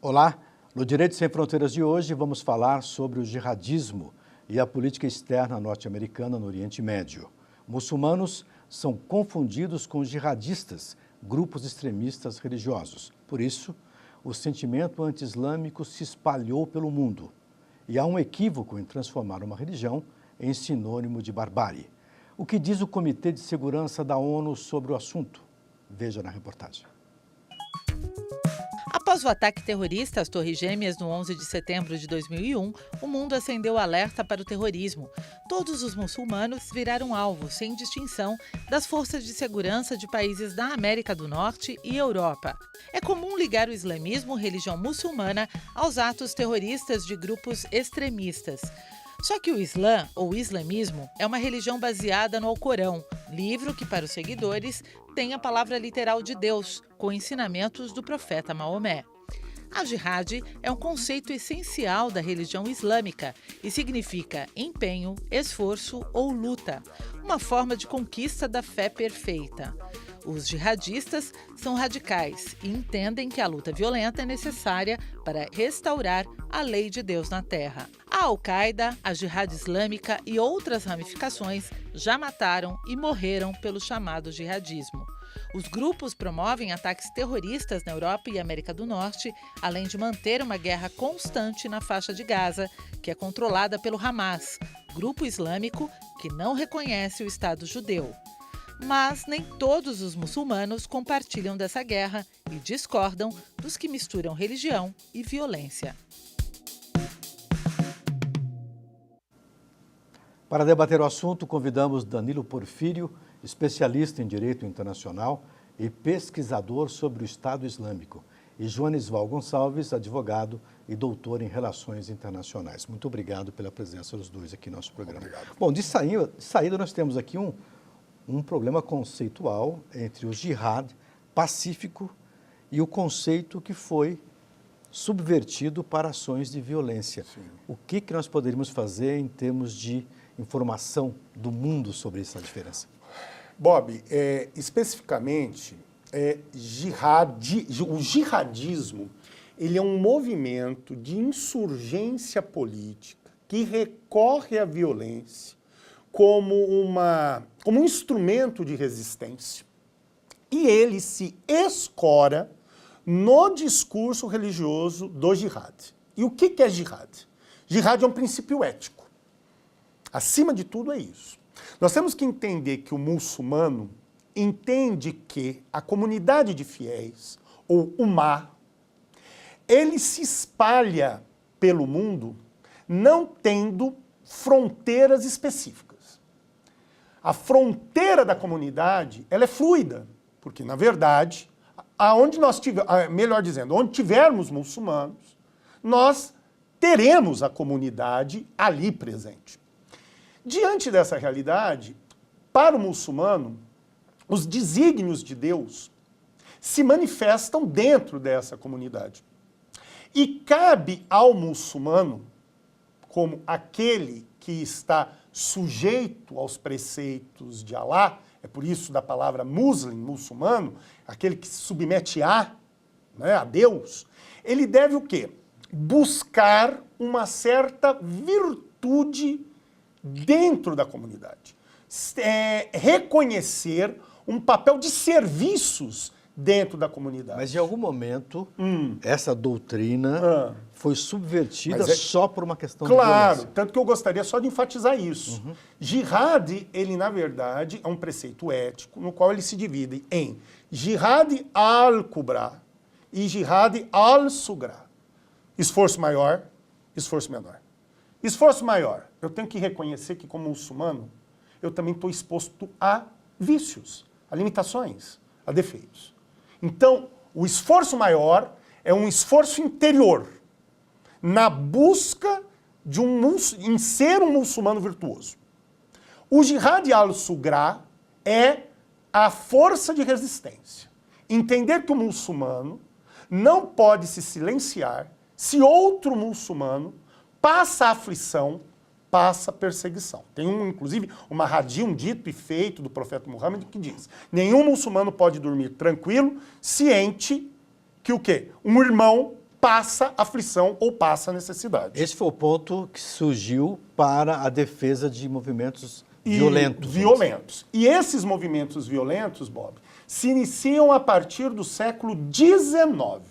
Olá, no Direito Sem Fronteiras de hoje vamos falar sobre o jihadismo e a política externa norte-americana no Oriente Médio. Muçulmanos são confundidos com jihadistas, grupos extremistas religiosos. Por isso, o sentimento anti-islâmico se espalhou pelo mundo. E há um equívoco em transformar uma religião em sinônimo de barbárie. O que diz o Comitê de Segurança da ONU sobre o assunto? Veja na reportagem. Após o ataque terrorista às Torres Gêmeas no 11 de setembro de 2001, o mundo acendeu alerta para o terrorismo. Todos os muçulmanos viraram alvo, sem distinção, das forças de segurança de países da América do Norte e Europa. É comum ligar o islamismo, religião muçulmana, aos atos terroristas de grupos extremistas. Só que o Islã, ou islamismo, é uma religião baseada no Alcorão, livro que, para os seguidores, tem a palavra literal de Deus, com ensinamentos do profeta Maomé. A jihad é um conceito essencial da religião islâmica e significa empenho, esforço ou luta, uma forma de conquista da fé perfeita. Os jihadistas são radicais e entendem que a luta violenta é necessária para restaurar a lei de Deus na Terra. A Al-Qaeda, a Jihad Islâmica e outras ramificações já mataram e morreram pelo chamado jihadismo. Os grupos promovem ataques terroristas na Europa e América do Norte, além de manter uma guerra constante na faixa de Gaza, que é controlada pelo Hamas, grupo islâmico que não reconhece o Estado judeu. Mas nem todos os muçulmanos compartilham dessa guerra e discordam dos que misturam religião e violência. Para debater o assunto, convidamos Danilo Porfírio, especialista em Direito Internacional e pesquisador sobre o Estado Islâmico, e Joanisval Gonçalves, advogado e doutor em Relações Internacionais. Muito obrigado pela presença dos dois aqui no nosso programa. Obrigado. Bom, de saída nós temos aqui um problema conceitual entre o jihad pacífico e o conceito que foi subvertido para ações de violência. Sim. O que nós poderíamos fazer em termos de informação do mundo sobre essa diferença? Bob, especificamente, o jihadismo ele é um movimento de insurgência política que recorre à violência como um instrumento de resistência. E ele se escora no discurso religioso do jihad. E o que é jihad? Jihad é um princípio ético. Acima de tudo é isso. Nós temos que entender que o muçulmano entende que a comunidade de fiéis, ou ummah, ele se espalha pelo mundo não tendo fronteiras específicas. A fronteira da comunidade ela é fluida, porque, na verdade, onde tivermos muçulmanos, nós teremos a comunidade ali presente. Diante dessa realidade, para o muçulmano, os desígnios de Deus se manifestam dentro dessa comunidade. E cabe ao muçulmano, como aquele que está sujeito aos preceitos de Alá, é por isso da palavra muçulmano, aquele que se submete a Deus, ele deve o quê? Buscar uma certa virtude dentro da comunidade. Reconhecer um papel de serviços dentro da comunidade. Mas em algum momento, essa doutrina foi subvertida só por uma questão de violência. Claro, tanto que eu gostaria só de enfatizar isso. Jihad, ele na verdade é um preceito ético, no qual ele se divide em jihad al-kubra e jihad al-sugra. Esforço maior, esforço menor. Esforço maior, eu tenho que reconhecer que como muçulmano, eu também estou exposto a vícios, a limitações, a defeitos. Então, o esforço maior é um esforço interior, na busca em ser um muçulmano virtuoso. O jihad al-sugra é a força de resistência. Entender que o muçulmano não pode se silenciar se outro muçulmano passa aflição, passa perseguição. Tem inclusive, um dito e feito do profeta Muhammad que diz: nenhum muçulmano pode dormir tranquilo, ciente que o quê? Um irmão passa aflição ou passa necessidade. Esse foi o ponto que surgiu para a defesa de movimentos violentos. Violentos. E esses movimentos violentos, Bob, se iniciam a partir do século XIX.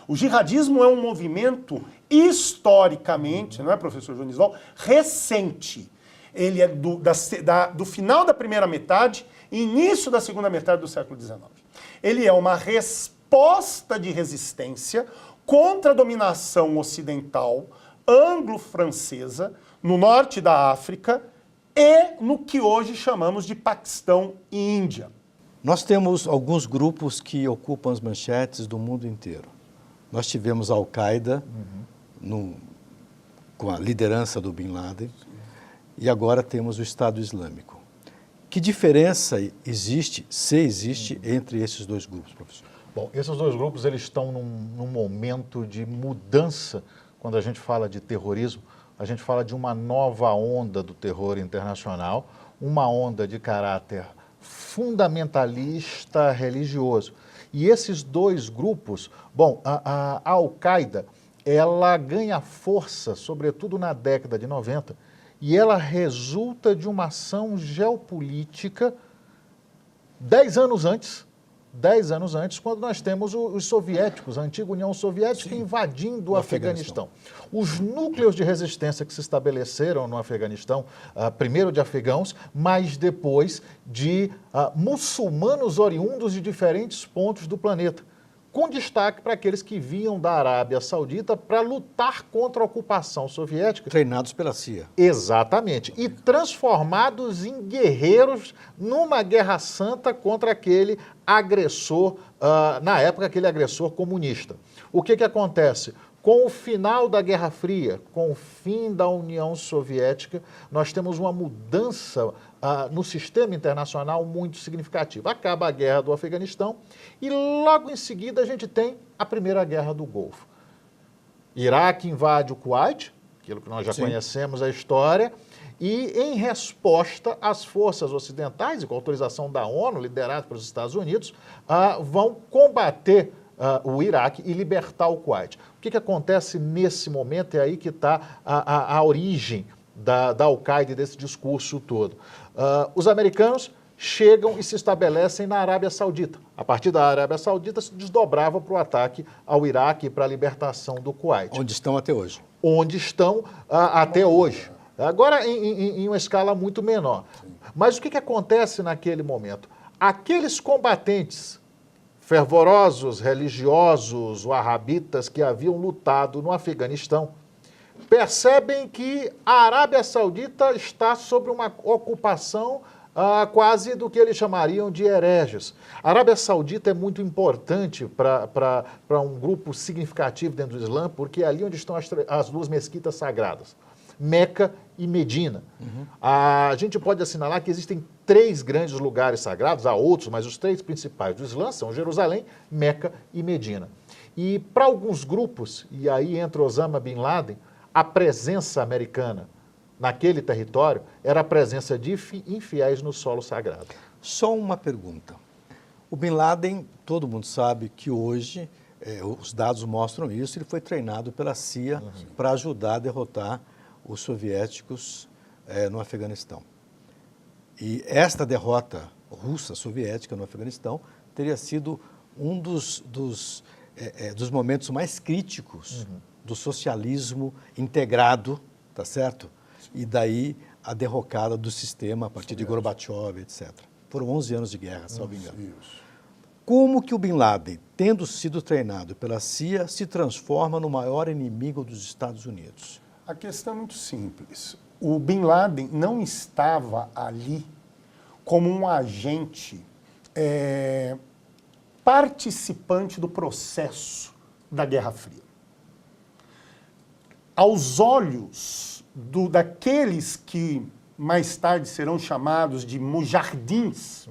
O jihadismo é um movimento historicamente, não é, professor Jonisval, recente. Ele é do final da primeira metade e início da segunda metade do século XIX. Ele é uma resposta de resistência contra a dominação ocidental anglo-francesa no norte da África e no que hoje chamamos de Paquistão e Índia. Nós temos alguns grupos que ocupam as manchetes do mundo inteiro. Nós tivemos a Al-Qaeda com a liderança do Bin Laden e agora temos o Estado Islâmico. Que diferença existe, se existe, entre esses dois grupos, professor? Bom, esses dois grupos eles estão num momento de mudança. Quando a gente fala de terrorismo, a gente fala de uma nova onda do terror internacional, uma onda de caráter fundamentalista religioso. E esses dois grupos, bom, a Al-Qaeda, ela ganha força, sobretudo na década de 90, e ela resulta de uma ação geopolítica 10 anos antes, quando nós temos os soviéticos, a antiga União Soviética, invadindo o Afeganistão. Os núcleos de resistência que se estabeleceram no Afeganistão, primeiro de afegãos, mas depois de muçulmanos oriundos de diferentes pontos do planeta, com destaque para aqueles que vinham da Arábia Saudita para lutar contra a ocupação soviética. Treinados pela CIA. Exatamente. E transformados em guerreiros numa guerra santa contra aquele agressor, na época, aquele agressor comunista. O que acontece? Com o final da Guerra Fria, com o fim da União Soviética, nós temos uma mudança no sistema internacional muito significativa. Acaba a guerra do Afeganistão e logo em seguida a gente tem a Primeira Guerra do Golfo. Iraque invade o Kuwait, aquilo que nós já conhecemos a história, e em resposta as forças ocidentais, e com autorização da ONU, lideradas pelos Estados Unidos, vão combater o Iraque e libertar o Kuwait. O que acontece nesse momento? É aí que está a origem da Al-Qaeda e desse discurso todo. Os americanos chegam e se estabelecem na Arábia Saudita. A partir da Arábia Saudita se desdobrava para o ataque ao Iraque e para a libertação do Kuwait. Onde estão até hoje. Onde estão até hoje. Agora em uma escala muito menor. Mas o que acontece naquele momento? Aqueles combatentes fervorosos, religiosos, wahhabitas que haviam lutado no Afeganistão, percebem que a Arábia Saudita está sob uma ocupação quase do que eles chamariam de hereges. A Arábia Saudita é muito importante para um grupo significativo dentro do Islã, porque é ali onde estão as duas mesquitas sagradas, Meca e Medina. A gente pode assinalar que existem 3 grandes lugares sagrados, há outros, mas os 3 principais do Islã são Jerusalém, Meca e Medina. E para alguns grupos, e aí entra Osama Bin Laden, a presença americana naquele território era a presença de infiéis no solo sagrado. Só uma pergunta. O Bin Laden, todo mundo sabe que hoje, os dados mostram isso, ele foi treinado pela CIA para ajudar a derrotar os soviéticos no Afeganistão. E esta derrota russa-soviética no Afeganistão teria sido um dos momentos mais críticos do socialismo integrado, tá certo? E daí a derrocada do sistema a partir de Gorbachev, etc. Foram 11 anos de guerra, salvo engano. Como que o Bin Laden, tendo sido treinado pela CIA, se transforma no maior inimigo dos Estados Unidos? A questão é muito simples. O Bin Laden não estava ali como um agente participante do processo da Guerra Fria. Aos olhos daqueles que mais tarde serão chamados de mujahidins,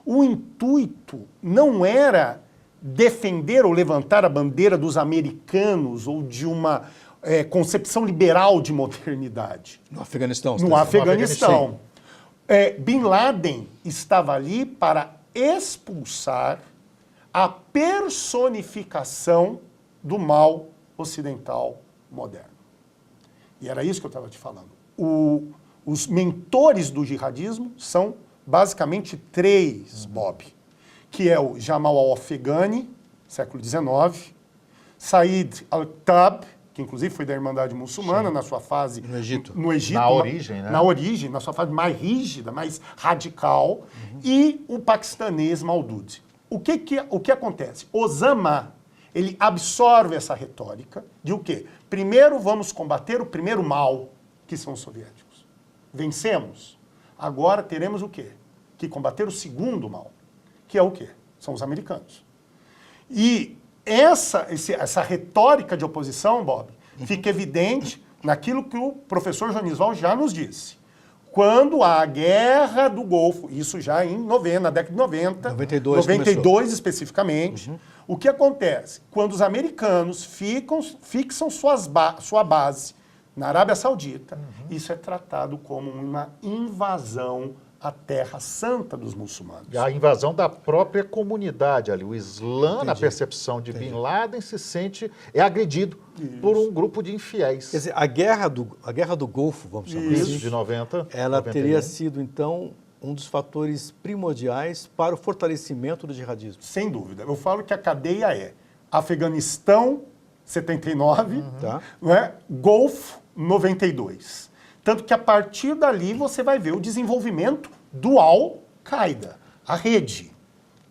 o intuito não era defender ou levantar a bandeira dos americanos ou de uma concepção liberal de modernidade. No Afeganistão. No Afeganistão. Bin Laden estava ali para expulsar a personificação do mal ocidental moderno. E era isso que eu estava te falando. Os mentores do jihadismo são basicamente 3, Bob, que é o Jamal al-Afghani, século XIX, Said al-Tab, que inclusive foi da Irmandade Muçulmana, na sua fase... No Egito. No Egito. Na origem, né? Na origem, na sua fase mais rígida, mais radical. E o paquistanês Maudud. O que acontece? Osama, ele absorve essa retórica de o quê? Primeiro vamos combater o primeiro mal, que são os soviéticos. Vencemos. Agora teremos o quê? Que combater o segundo mal, que é o quê? São os americanos. E essa retórica de oposição, Bob, fica evidente naquilo que o professor Jonisval já nos disse. Quando a Guerra do Golfo, isso já na década de 90, 92 especificamente, o que acontece? Quando os americanos fixam sua base na Arábia Saudita, isso é tratado como uma invasão à Terra Santa dos muçulmanos. A invasão da própria comunidade ali. O Islã, na percepção de Bin Laden, é agredido por um grupo de infiéis. Quer dizer, a guerra do Golfo, vamos chamar Isso, assim, de 90. ela 91. teria sido, então, um dos fatores primordiais para o fortalecimento do jihadismo. Sem dúvida. Eu falo que a cadeia é Afeganistão, 79, não é? Golfo, 92. Tanto que a partir dali você vai ver o desenvolvimento do Al-Qaeda, a rede.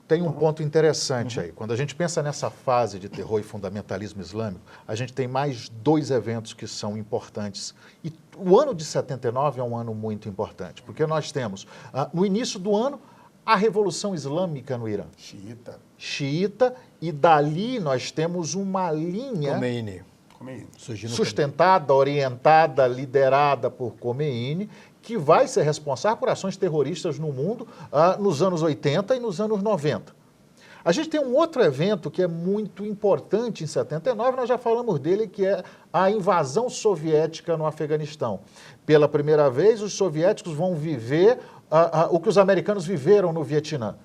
Tem um ponto interessante aí. Quando a gente pensa nessa fase de terror e fundamentalismo islâmico, a gente tem mais 2 eventos que são importantes. E o ano de 79 é um ano muito importante, porque nós temos, no início do ano, a Revolução Islâmica no Irã. Xiita, e dali nós temos uma linha sustentada, orientada, liderada por Khomeini, que vai ser responsável por ações terroristas no mundo nos anos 80 e nos anos 90. A gente tem um outro evento que é muito importante em 79, nós já falamos dele, que é a invasão soviética no Afeganistão. Pela primeira vez, os soviéticos vão viver o que os americanos viveram no Vietnã.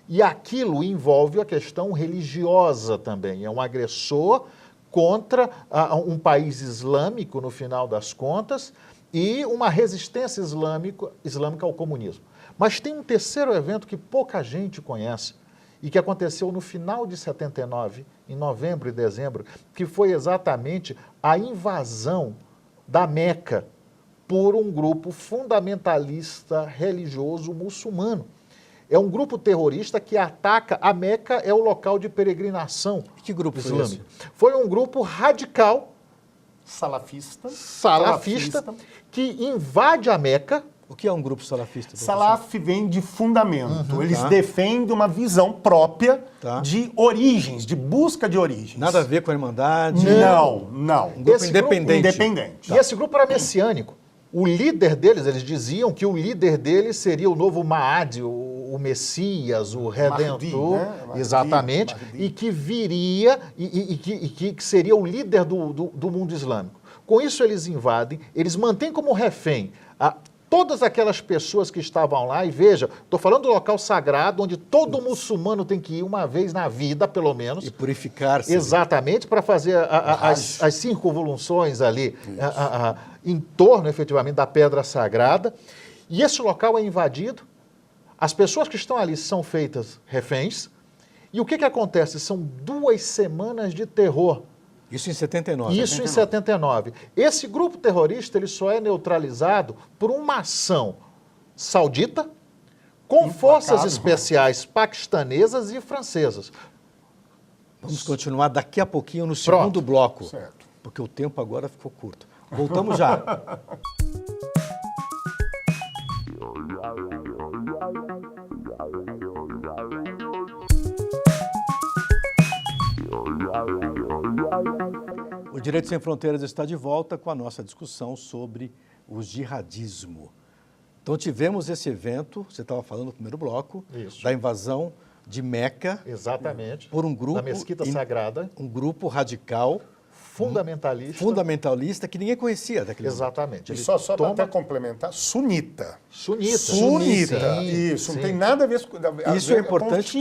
E aquilo envolve a questão religiosa também. É um agressor contra um país islâmico, no final das contas, e uma resistência islâmica ao comunismo. Mas tem um terceiro evento que pouca gente conhece e que aconteceu no final de 79, em novembro e dezembro, que foi exatamente a invasão da Meca por um grupo fundamentalista religioso muçulmano. É um grupo terrorista que ataca a Meca, é o local de peregrinação. Que grupo islâmico? Foi um grupo radical, salafista, que invade a Meca. O que é um grupo salafista? Salaf vem de fundamento. Eles defendem uma visão própria de origens, de busca de origens. Nada a ver com a Irmandade? Não. Um grupo independente. E esse grupo era messiânico. O líder deles, eles diziam que o líder deles seria o novo Mahdi, o Messias, o Redentor, Mahdi, exatamente, Mahdi. E que viria e que seria o líder do mundo islâmico. Com isso eles invadem, eles mantêm como refém todas aquelas pessoas que estavam lá, e veja, estou falando do local sagrado, onde todo muçulmano tem que ir uma vez na vida, pelo menos. E purificar-se. Exatamente, para fazer as circunvoluções ali, em torno, efetivamente, da pedra sagrada. E esse local é invadido, as pessoas que estão ali são feitas reféns, e o que acontece? São 2 semanas de terror. Isso em 79. Isso em 79. Esse grupo terrorista ele só é neutralizado por uma ação saudita com forças especiais paquistanesas e francesas. Vamos continuar daqui a pouquinho no segundo bloco, Certo. Porque o tempo agora ficou curto. Voltamos já. O Direito Sem Fronteiras está de volta com a nossa discussão sobre o jihadismo. Então tivemos esse evento, você estava falando no primeiro bloco, da invasão de Meca. Exatamente. Por um grupo... Da Mesquita Sagrada. Um grupo radical. Fundamentalista que ninguém conhecia daquele Exatamente. E só para até complementar, sunita. Sunita. Isso, não tem nada a ver com isso é importante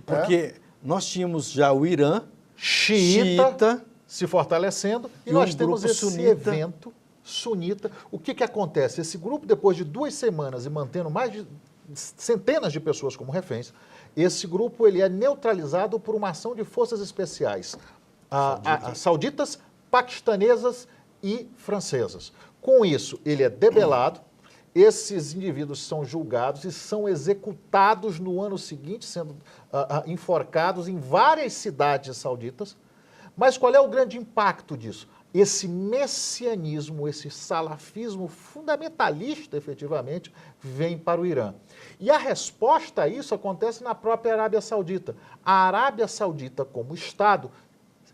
porque nós tínhamos já o Irã, xiita se fortalecendo, e nós temos grupo esse sunita. evento sunita. O que acontece? Esse grupo, depois de 2 semanas e mantendo mais de centenas de pessoas como reféns, esse grupo ele é neutralizado por uma ação de forças especiais sauditas, paquistanesas e francesas. Com isso, ele é debelado, esses indivíduos são julgados e são executados no ano seguinte, sendo enforcados em várias cidades sauditas. Mas qual é o grande impacto disso? Esse messianismo, esse salafismo fundamentalista, efetivamente, vem para o Irã. E a resposta a isso acontece na própria Arábia Saudita. A Arábia Saudita, como Estado,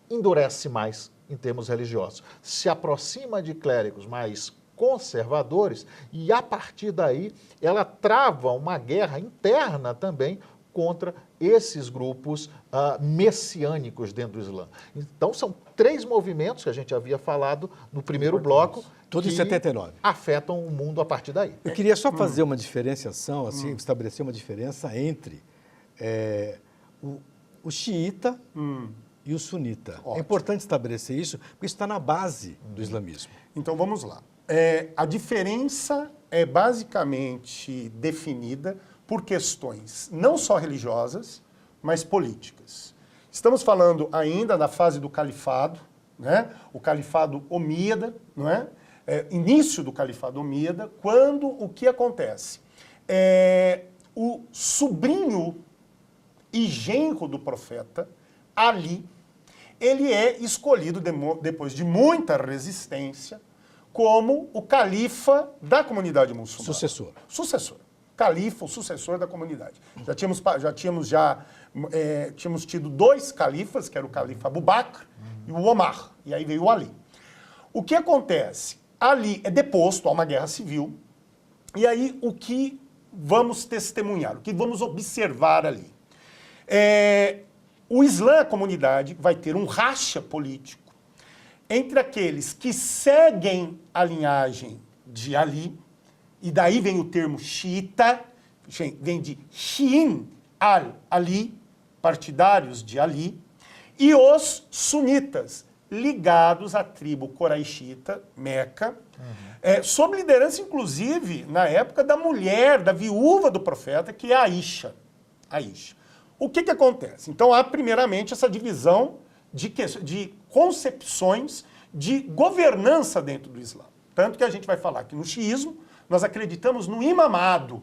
endurece mais em termos religiosos, se aproxima de clérigos mais conservadores e, a partir daí, ela trava uma guerra interna também contra esses grupos messiânicos dentro do Islã. Então, são 3 movimentos que a gente havia falado no primeiro bloco, Tudo em 79. afetam o mundo a partir daí. Eu queria só fazer uma diferenciação, assim, estabelecer uma diferença entre o xiita e o sunita. Ótimo. É importante estabelecer isso, porque isso está na base do islamismo. Então vamos lá. A diferença é basicamente definida por questões não só religiosas, mas políticas. Estamos falando ainda da fase do califado, né? O califado omíada, não é? Início do califado omíada, quando o que acontece? O sobrinho e genro do profeta, Ali, ele é escolhido depois de muita resistência como o califa da comunidade muçulmana. Sucessor. Sucessor. Califa, o sucessor da comunidade. Tínhamos tido 2 califas, que era o califa Abu Bakr e o Omar. E aí veio o Ali. O que acontece? Ali é deposto, há uma guerra civil, e aí o que vamos testemunhar, o que vamos observar ali? O Islã, a comunidade, vai ter um racha político entre aqueles que seguem a linhagem de Ali, e daí vem o termo xiita, vem de Shi'in al-Ali, partidários de Ali, e os sunitas, ligados à tribo coraixita, Meca, sob liderança, inclusive, na época da mulher, da viúva do profeta, que é Aisha. O que acontece? Então, há, primeiramente, essa divisão de concepções de governança dentro do Islã. Tanto que a gente vai falar que no xiismo, nós acreditamos no imamado,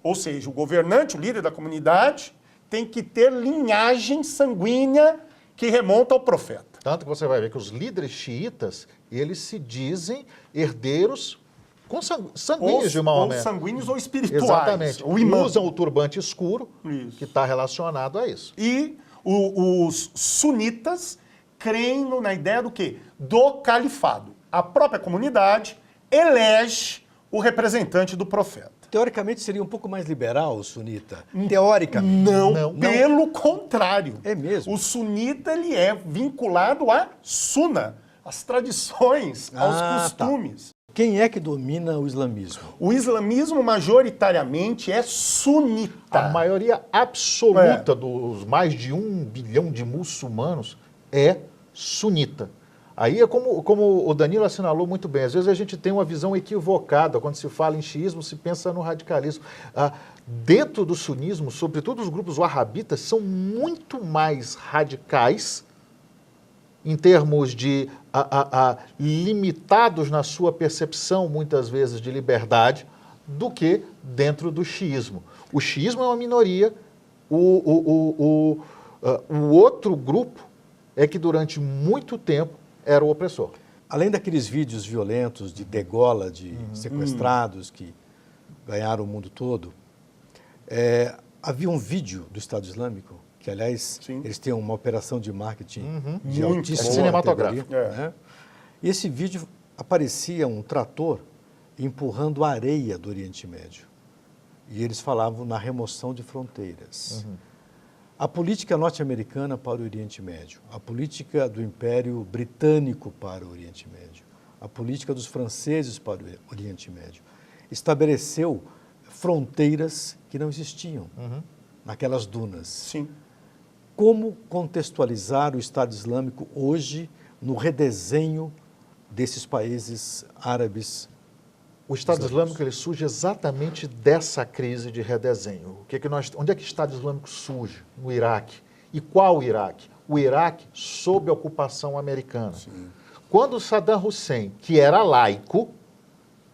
ou seja, o governante, o líder da comunidade, tem que ter linhagem sanguínea que remonta ao profeta. Tanto que você vai ver que os líderes xiitas, eles se dizem herdeiros sanguíneos de Maomé. Ou sanguíneos ou espirituais. Exatamente. O imã. Usam o turbante escuro, Isso. que está relacionado a isso. E os sunitas creem na ideia do quê? Do califado. A própria comunidade elege o representante do profeta. Teoricamente seria um pouco mais liberal o sunita. Teoricamente. Não, pelo contrário. É mesmo? O sunita ele é vinculado à suna, às tradições, aos costumes. Quem é que domina o islamismo? O islamismo majoritariamente é sunita. A maioria absoluta dos mais de 1 bilhão de muçulmanos é sunita. Aí é como o Danilo assinalou muito bem, às vezes a gente tem uma visão equivocada, quando se fala em xiismo, se pensa no radicalismo. Dentro do sunismo, sobretudo os grupos wahhabitas, são muito mais radicais, em termos de limitados na sua percepção, muitas vezes, de liberdade, do que dentro do xiismo. O xiismo é uma minoria, o outro grupo é que durante muito tempo era o opressor. Além daqueles vídeos violentos de degola, de sequestrados que ganharam o mundo todo, havia um vídeo do Estado Islâmico, que aliás, eles têm uma operação de marketing de altíssima cinematográfico. categoria, né? E esse vídeo aparecia um trator empurrando areia do Oriente Médio. E eles falavam na remoção de fronteiras. A política norte-americana para o Oriente Médio, a política do Império Britânico para o Oriente Médio, a política dos franceses para o Oriente Médio, estabeleceu fronteiras que não existiam naquelas dunas. Sim. Como contextualizar o Estado Islâmico hoje no redesenho desses países árabes? O Estado Islâmico ele surge exatamente dessa crise de redesenho. Onde é que o Estado Islâmico surge? No Iraque. E qual Iraque? O Iraque sob a ocupação americana. Sim. Quando Saddam Hussein, que era laico,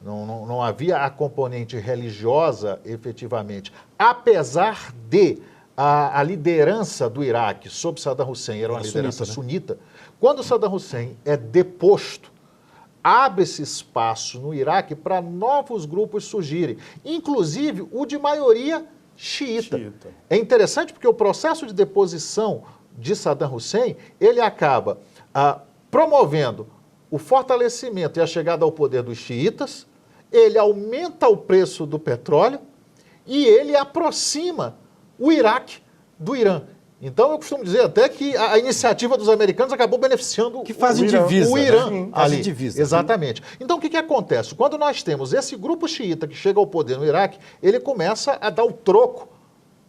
não havia a componente religiosa efetivamente, apesar de a liderança do Iraque sob Saddam Hussein era uma liderança sunita, quando Saddam Hussein é deposto, abre-se espaço no Iraque para novos grupos surgirem, inclusive o de maioria xiita. É interessante porque o processo de deposição de Saddam Hussein, ele acaba promovendo o fortalecimento e a chegada ao poder dos xiitas, ele aumenta o preço do petróleo e ele aproxima o Iraque do Irã. Então, eu costumo dizer até que a iniciativa dos americanos acabou beneficiando que fazem o Irã, né? ali. Divisa, exatamente. Então, o que acontece? Quando nós temos esse grupo xiita que chega ao poder no Iraque, ele começa a dar o troco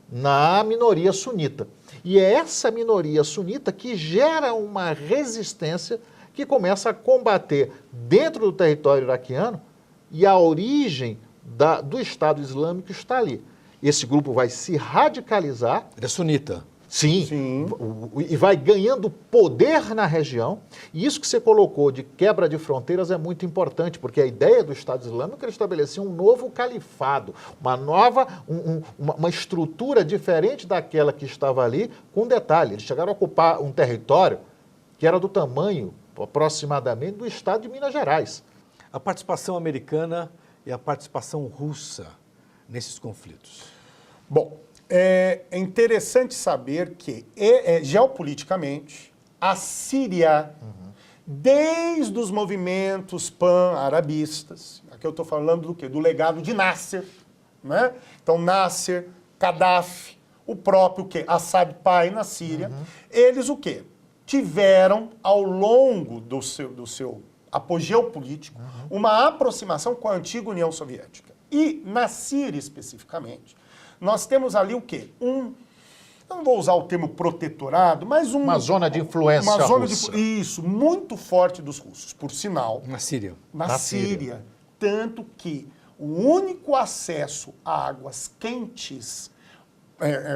na minoria sunita. E é essa minoria sunita que gera uma resistência que começa a combater dentro do território iraquiano e a origem do Estado Islâmico está ali. Esse grupo vai se radicalizar. Ele é sunita. Sim. E vai ganhando poder na região. E isso que você colocou de quebra de fronteiras é muito importante, porque a ideia do Estado Islâmico é estabelecer um novo califado, uma estrutura diferente daquela que estava ali, com detalhe. Eles chegaram a ocupar um território que era do tamanho, aproximadamente, do estado de Minas Gerais. A participação americana e a participação russa nesses conflitos. Bom, é interessante saber que, geopoliticamente, a Síria, desde os movimentos pan-arabistas, aqui eu estou falando do quê? Do legado de Nasser, né? Então, Nasser, Gaddafi, o próprio quê? Assad pai na Síria, eles o quê? Tiveram, ao longo do seu apogeu político, uma aproximação com a antiga União Soviética. E na Síria, especificamente, nós temos ali o quê? Eu não vou usar o termo protetorado, mas uma zona de influência russa. Isso, muito forte dos russos, por sinal. Na Síria. Na Síria. Tanto que o único acesso a águas quentes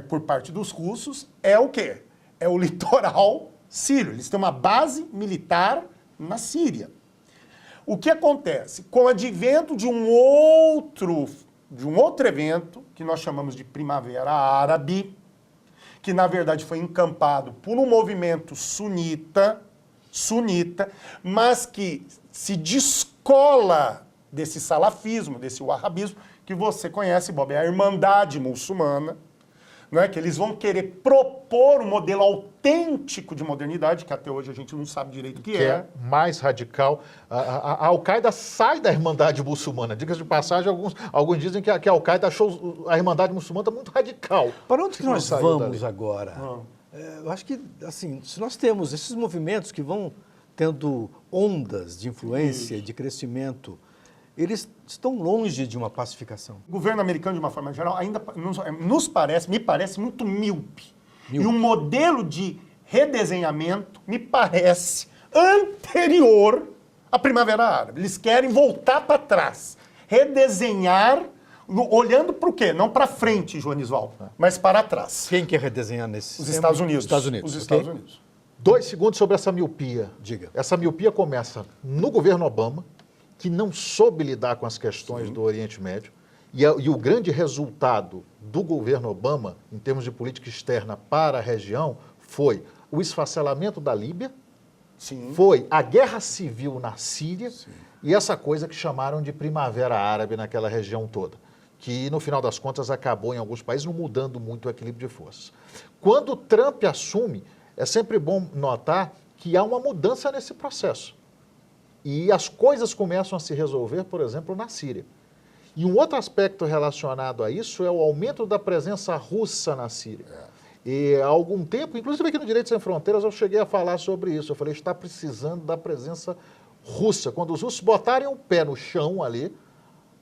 por parte dos russos é o quê? É o litoral sírio. Eles têm uma base militar na Síria. O que acontece? Com o advento de um outro evento, que nós chamamos de Primavera Árabe, que na verdade foi encampado por um movimento sunita, mas que se descola desse salafismo, desse wahhabismo, que você conhece, Bob, é a Irmandade Muçulmana, né, que eles vão querer propor um modelo autêntico de modernidade, que até hoje a gente não sabe direito o que é. Mais radical. A Al-Qaeda sai da Irmandade Muçulmana. Diga-se de passagem, alguns dizem que a Al-Qaeda achou a Irmandade Muçulmana muito radical. Para onde que nós vamos agora? Eu acho que, assim, se nós temos esses movimentos que vão tendo ondas de influência, de crescimento, eles estão longe de uma pacificação. O governo americano, de uma forma geral, ainda me parece muito míope. E um modelo de redesenhamento me parece anterior à Primavera Árabe. Eles querem voltar para trás, redesenhar, olhando para o quê? Não para frente, Joanisvaldo, mas para trás. Quem quer redesenhar nesses? Os Estados Unidos. Os Estados Unidos. 2 segundos sobre essa miopia. Diga. Essa miopia começa no governo Obama, que não soube lidar com as questões do Oriente Médio, e o grande resultado do governo Obama, em termos de política externa para a região, foi o esfacelamento da Líbia, foi a guerra civil na Síria, e essa coisa que chamaram de Primavera Árabe naquela região toda, que no final das contas acabou em alguns países não mudando muito o equilíbrio de forças. Quando Trump assume, é sempre bom notar que há uma mudança nesse processo. E as coisas começam a se resolver, por exemplo, na Síria. E um outro aspecto relacionado a isso é o aumento da presença russa na Síria. E há algum tempo, inclusive aqui no Direito Sem Fronteiras, eu cheguei a falar sobre isso. Eu falei, está precisando da presença russa. Quando os russos botarem o pé no chão ali,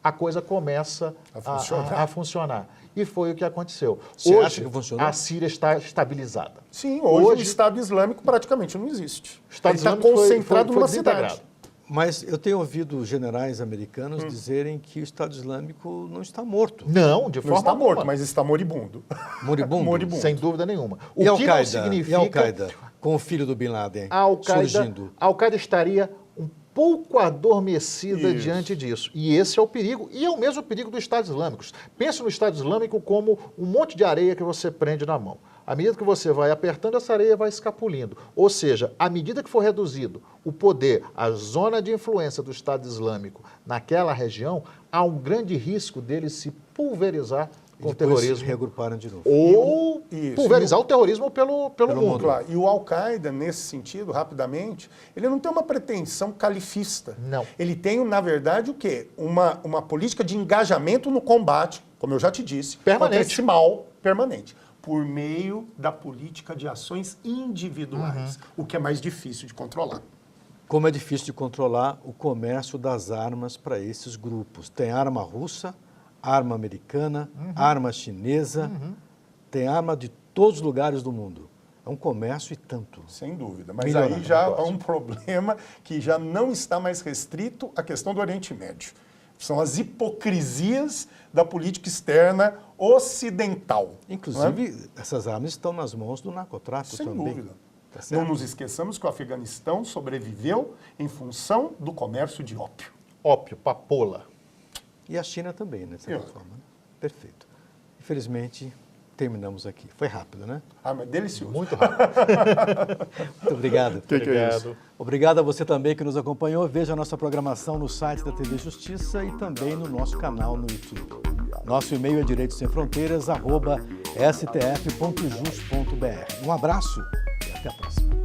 a coisa começa a funcionar. E foi o que aconteceu. Você Hoje, acha que funcionou? a Síria está estabilizada. Sim, hoje o Estado Islâmico praticamente não existe. O Estado Ele está Islâmico concentrado foi numa desintegrado. cidade. Mas eu tenho ouvido generais americanos dizerem que o Estado Islâmico não está morto. Não, de Não forma está morto, alguma. mas está moribundo. Moribundo? Moribundo. Sem dúvida nenhuma. O E que não Al-Qaeda? significa... E Al-Qaeda? Com o filho do Bin Laden A surgindo. Al-Qaeda estaria um pouco adormecida Isso. diante disso. E esse é o perigo, e é o mesmo perigo do Estado Islâmico. Pense no Estado Islâmico como um monte de areia que você prende na mão. À medida que você vai apertando, essa areia vai escapulindo. Ou seja, à medida que for reduzido o poder, a zona de influência do Estado Islâmico naquela região, há um grande risco dele se pulverizar com o Depois terrorismo. se reagruparam de novo. Ou Isso. pulverizar o terrorismo pelo mundo. mundo. Claro. E o Al-Qaeda, nesse sentido, rapidamente, ele não tem uma pretensão califista. Não. Ele tem, na verdade, o quê? Uma política de engajamento no combate, como eu já te disse, Permanente. contra esse mal permanente, por meio da política de ações individuais, o que é mais difícil de controlar. Como é difícil de controlar o comércio das armas para esses grupos. Tem arma russa, arma americana, arma chinesa, tem arma de todos os lugares do mundo. É um comércio e tanto. Sem dúvida. Mas Milionário, aí já negócio. há um problema que já não está mais restrito à questão do Oriente Médio. São as hipocrisias da política externa ocidental. Inclusive, essas armas estão nas mãos do narcotráfico Sem também. dúvida. Tá certo? Não nos esqueçamos que o Afeganistão sobreviveu em função do comércio de ópio. Ópio, papoula. E a China também, né, de certa Eu. forma. Né? Perfeito. Infelizmente, terminamos aqui. Foi rápido, né? Ah, mas delicioso. Muito rápido. Muito obrigado. Que é isso? Obrigado a você também que nos acompanhou. Veja a nossa programação no site da TV Justiça e também no nosso canal no YouTube. Nosso e-mail é direitosemfronteiras@stf.jus.br. Um abraço e até a próxima.